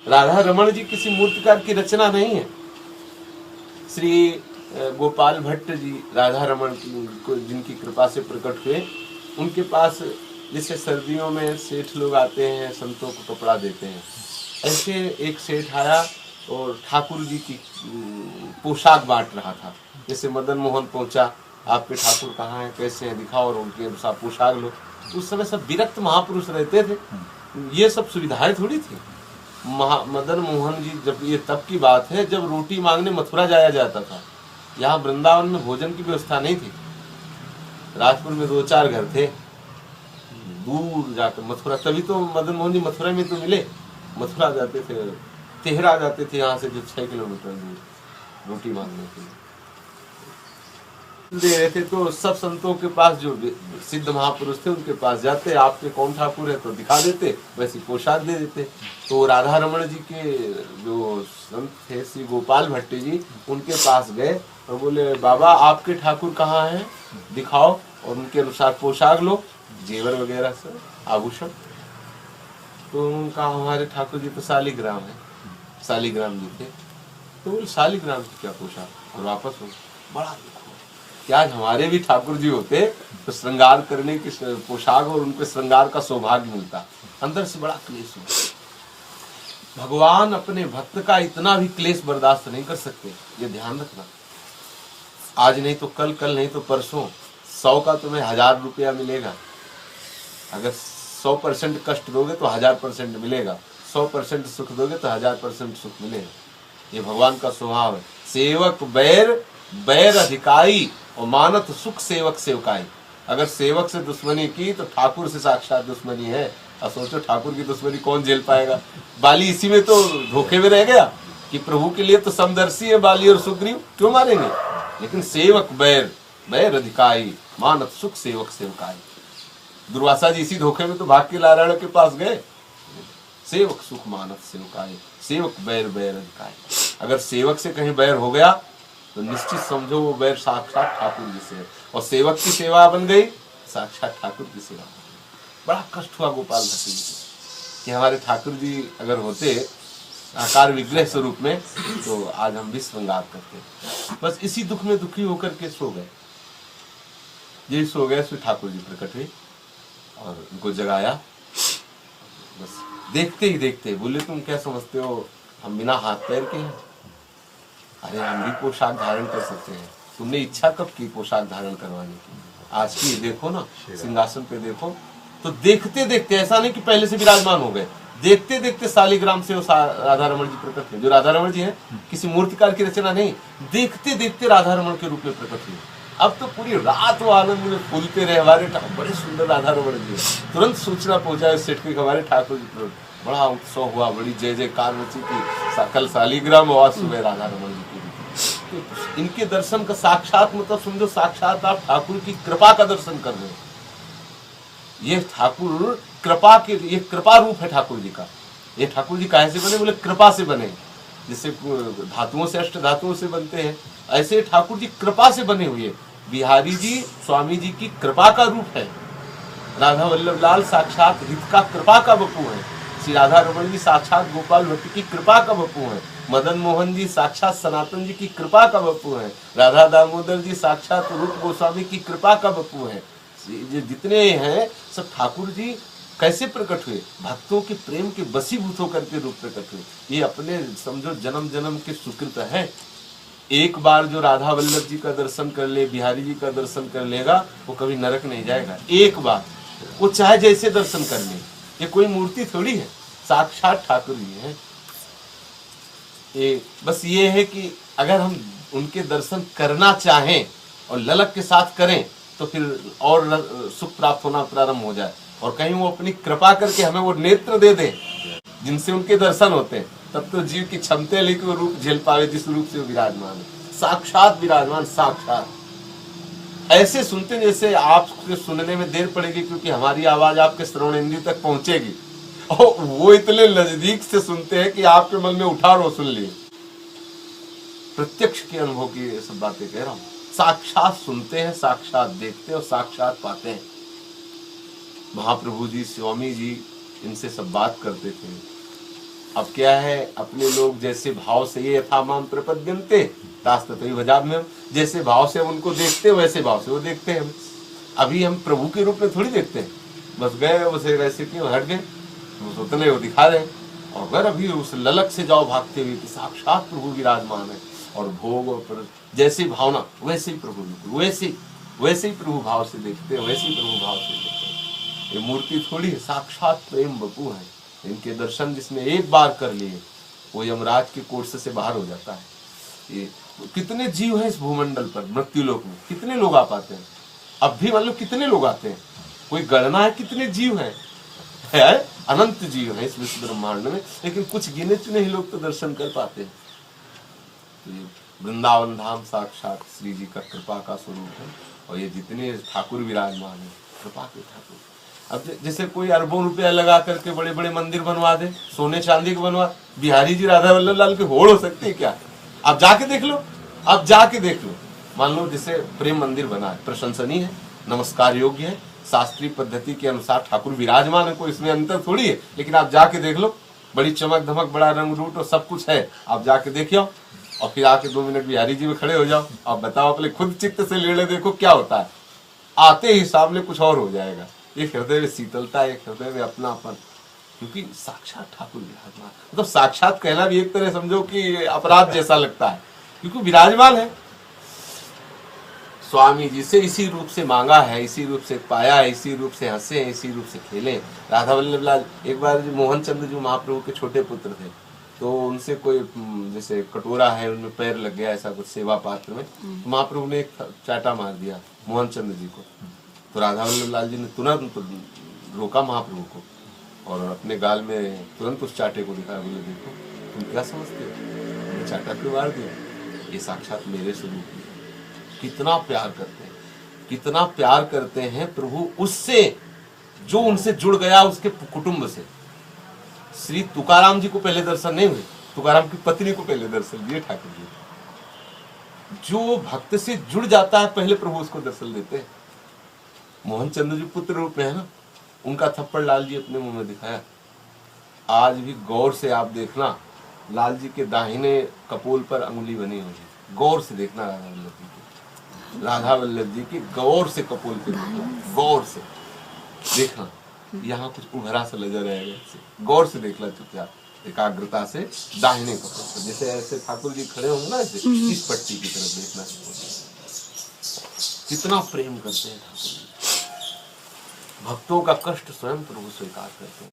राधा रमण जी किसी मूर्तिकार की रचना नहीं है। श्री गोपाल भट्ट जी राधा रमण को जिनकी कृपा से प्रकट हुए, उनके पास जैसे सर्दियों में सेठ लोग आते हैं, संतों को कपड़ा देते हैं, ऐसे एक सेठ आया और ठाकुर जी की पोशाक बांट रहा था। जैसे मदन मोहन पहुंचा, आपके ठाकुर कहाँ हैं, कैसे हैं, दिखाओ, और उनके अनुसार पोशाक लो। उस समय सब विरक्त महापुरुष रहते थे, ये सब सुविधाएं थोड़ी थी। मदन मोहन जी, जब ये तब की बात है जब रोटी मांगने मथुरा जाया जाता था। यहाँ वृंदावन में भोजन की व्यवस्था नहीं थी। राजपुर में 2-4 घर थे, दूर जाकर मथुरा, तभी तो मदन मोहन जी मथुरा में तो मिले। मथुरा जाते थे, तेहरा जाते थे यहाँ से जो 6 किलोमीटर दूर रोटी मांगने के लिए दे रहे थे। तो सब संतों के पास जो सिद्ध महापुरुष थे उनके पास जाते, आपके कौन ठाकुर है तो दिखा देते, वैसी पोशाक दे देते। तो राधा रमण जी के जो संत थे श्री गोपाल भट्ट जी, उनके पास गए और बोले, बाबा आपके ठाकुर कहाँ हैं, दिखाओ, और उनके अनुसार पोशाक लो, जेवर वगैरह सब आभूषण। तो उनका हमारे ठाकुर जी तो शालिग्राम है, शालिग्राम जी थे। तो बोले शालिग्राम की क्या पोशाक, और वापस हो। बड़ा क्या आज हमारे भी ठाकुर जी होते तो श्रृंगार करने की पोशाक और उनके श्रृंगार का सौभाग्य मिलता। अंदर से बड़ा क्लेश हो। भगवान अपने भक्त का इतना भी क्लेश बर्दाश्त नहीं कर सकते, ये ध्यान रखना। आज नहीं तो कल, कल नहीं तो परसों 100 का तुम्हें 1000 रुपया मिलेगा। अगर 100% कष्ट दोगे तो 1000% मिलेगा, 100% सुख दोगे तो 1000% सुख मिलेगा। ये भगवान का स्वभाव है। सेवक बैर, बैर अधिकाई, और मानत सुख सेवक सेवकाई। अगर सेवक से दुश्मनी की तो ठाकुर से साक्षात दुश्मनी है। अब सोचो ठाकुर की दुश्मनी कौन झेल पाएगा। बाली इसी में तो धोखे में रह गया कि प्रभु के लिए तो समदर्शी है बाली और सुग्रीव, क्यों मारेंगे। लेकिन सेवक बैर, बैर अधिकाई, मानत सुख सेवक सेवकाई। दुर्वासा जी इसी धोखे में तो भाग के नारायण के पास गए। सेवक सुख मानत सेवकाई, सेवक बैर, बैर अधिकाई। अगर सेवक से कहीं बैर हो गया तो निश्चित समझो वो बैर साक्षात ठाकुर जी से है, और सेवक की सेवा बन गई साक्षात ठाकुर की सेवा। बड़ा कष्ट हुआ गोपाल भट्ट जी को कि हमारे ठाकुर जी अगर होते आकार विग्रह स्वरूप में तो आज हम भी श्रृंगार करते। बस इसी दुख में दुखी होकर के सो गए। ये सो गए, फिर ठाकुर जी प्रकट हुए और उनको जगाया। बस देखते ही देखते बोले, तुम क्या समझते हो हम बिना हाथ पैर के हैं? अरे हम भी पोशाक धारण कर सकते हैं। तुमने इच्छा कब की पोशाक धारण करवाने की? आज की देखो ना, सिंहासन पे देखो। तो देखते देखते, ऐसा नहीं कि पहले से विराजमान हो गए, देखते देखते शालिग्राम से राधा रमण जी प्रकट हुए। जो राधा रमण जी हैं किसी मूर्तिकार की रचना नहीं, देखते देखते राधा रमण के रूप में प्रकट हुए। अब तो पूरी रात वो आनंद में फूलते रहे। हमारे बड़े सुंदर राधा रमण जी, तुरंत सूचना पहुंचा सेठ के हमारे ठाकुर जी। बड़ा उत्सव हुआ, बड़ी जय जयकार मची थी। सकल शालिग्राम और सुबह राधा रमण जी की। तो इनके दर्शन का साक्षात मतलब समझो, साक्षात आप ठाकुर की कृपा का दर्शन कर रहे हो। ये ठाकुर कृपा के, ये कृपा रूप है ठाकुर जी का। ये ठाकुर जी काहे से बने? बोले कृपा से बने। जैसे धातुओं से, अष्ट धातुओं से बनते हैं, ऐसे ठाकुर जी कृपा से बने हुए। बिहारी जी स्वामी जी की कृपा का रूप है। राधा वल्लभ लाल साक्षात हित का कृपा का बपू है। श्री राधा रमण जी साक्षात गोपाल भट्ट की कृपा का बपू है। मदन मोहन जी साक्षात सनातन जी की कृपा का बपू है। राधा दामोदर जी साक्षात रूप गोस्वामी की कृपा का बपू है। ये जितने हैं सब ठाकुर जी कैसे प्रकट हुए? भक्तों के प्रेम के बसीभूत होकर के रूप प्रकट हुए। ये अपने समझो जन्म जन्म के सुकृत है। एक बार जो राधा वल्लभ जी का दर्शन कर ले, बिहारी जी का दर्शन कर लेगा, वो कभी नरक नहीं जाएगा। एक बार, वो चाहे जैसे दर्शन कर ले। ये कोई मूर्ति थोड़ी है, साक्षात ठाकुर जी है। बस ये है कि अगर हम उनके दर्शन करना चाहें और ललक के साथ करें तो फिर और सुख प्राप्त होना प्रारंभ हो जाए। और कहीं वो अपनी कृपा करके हमें वो नेत्र दे दे जिनसे उनके दर्शन होते हैं, तब तो जीव की क्षमता लेके वो रूप झेल पावे जिस रूप से वो विराजमान है। साक्षात विराजमान, साक्षात ऐसे सुनते जैसे आपके सुनने में देर पड़ेगी, क्योंकि हमारी आवाज आपके श्रवण इंद्रिय तक पहुंचेगी। और वो इतने नजदीक से सुनते हैं कि आपके मन में उठार वो सुन लिए। प्रत्यक्ष के अनुभव की ये सब बातें कह रहा हूं। साक्षात सुनते हैं, साक्षात देखते हैं और साक्षात पाते हैं। महाप्रभु जी, स्वामी जी इनसे सब बात करते थे। अब क्या है, अपने लोग जैसे भाव से ये यथा माम प्रपद्यन्ते तास्ततः भजाम्यहम्, जैसे भाव से हम उनको देखते हैं वैसे भाव से वो देखते हैं हमें। अभी हम प्रभु के रूप में थोड़ी देखते हैं, बस गए वैसे वैसे क्यों हट गए, वो उतने वो दिखा रहे। और अगर अभी उस ललक से जाओ भागते हुए कि साक्षात प्रभु विराजमान है और भोग और जैसी भावना वैसे ही प्रभु, वैसे ही प्रभु भाव से देखते हैं, वैसे ही प्रभु भाव से देखते हैं। ये मूर्ति थोड़ी है, साक्षात प्रेम बपू है। इनके दर्शन जिसने एक बार कर लिए वो यमराज के कोर्स से बाहर हो जाता है। ये कितने जीव हैं इस भूमंडल पर, मृत्यु लोक में कितने लोग आ पाते हैं, अब भी मतलब कितने लोग आते हैं, कोई गणना है कितने जीव हैं, है अनंत जीव हैं इस विश्व ब्रह्मांड में, लेकिन कुछ गिने चुने ही लोग तो दर्शन कर पाते हैं। तो ये वृंदावन धाम साक्षात श्री जी का कृपा का स्वरूप है, और ये जितने ठाकुर विराजमान है कृपा के ठाकुर। अब जैसे कोई अरबों रुपया लगा करके बड़े बड़े मंदिर बनवा दे, सोने चांदी के बनवा, बिहारी जी राधा वल्लभ लाल की होड़ हो सकती है क्या? आप जाके देख लो, आप जाके देख लो। मान लो जैसे प्रेम मंदिर बना है, प्रशंसनीय है, नमस्कार योग्य है, शास्त्रीय पद्धति के अनुसार ठाकुर विराजमान है, कोई इसमें अंतर थोड़ी है, लेकिन आप जाके देख लो, बड़ी चमक धमक, बड़ा रंग रूट और सब कुछ है, आप जाके देखियो और फिर आके 2 मिनट बिहारी जी में खड़े हो जाओ, आप बताओ, अपने खुद चित्त से लेने देखो क्या होता है। आते ही सामने कुछ और हो जाएगा, एक हृदय में शीतलता, एक हृदय में अपनापन, क्योंकि साक्षात ठाकुर विराजमान। मतलब साक्षात कहना भी एक तरह समझो कि अपराध जैसा लगता है, क्योंकि विराजमान है। स्वामी जी से इसी रूप से मांगा है, इसी रूप से पाया है, इसी रूप से हंसे हैं, इसी रूप से खेले। राधा वल्लभ लाल, एक बार मोहन चंद्र जो महाप्रभु के छोटे पुत्र थे, तो उनसे कोई जैसे कटोरा है उनमें पैर लग गया, ऐसा कुछ सेवा पात्र में, तो महाप्रभु ने एक चाटा मार दिया मोहन चंद्र जी को। तो राधा वल्लभ लाल जी ने तुरंत रोका महाप्रभु को और अपने गाल में तुरंत उस चाटे को दिखाया, बोले देखो तुम क्या समझते हो, चाटा क्यों मार दिया, ये साक्षात मेरे स्वरूप है। कितना प्यार करते हैं, कितना प्यार करते हैं प्रभु उससे जो उनसे जुड़ गया, उसके कुटुंब से। श्री तुकाराम जी को पहले दर्शन नहीं हुए, तुकाराम की पत्नी को पहले दर्शन दिए ठाकुर जी। जो भक्त से जुड़ जाता है पहले प्रभु उसको दर्शन देते हैं। मोहन चंद्र जी पुत्र रूप में है ना, उनका थप्पड़ लाल जी अपने मुंह में दिखाया। आज भी गौर से आप देखना, लाल जी के दाहिने कपोल पर अंगुली बनी हुई है, गौर से देखना राधा वल्लभ जी की गौर से कपोल पे देखना, गौर से देखना, यहाँ कुछ उभरा सा नजर आएगा, गौर से देखना चुपचाप, एकाग्रता से दाहिने कपोल पर, जैसे ऐसे ठाकुर जी खड़े होंगे ना, ऐसे इस पट्टी की तरफ देखना। कितना प्रेम करते हैं ठाकुर जी, भक्तों का कष्ट स्वयं प्रभु स्वीकार करते हैं।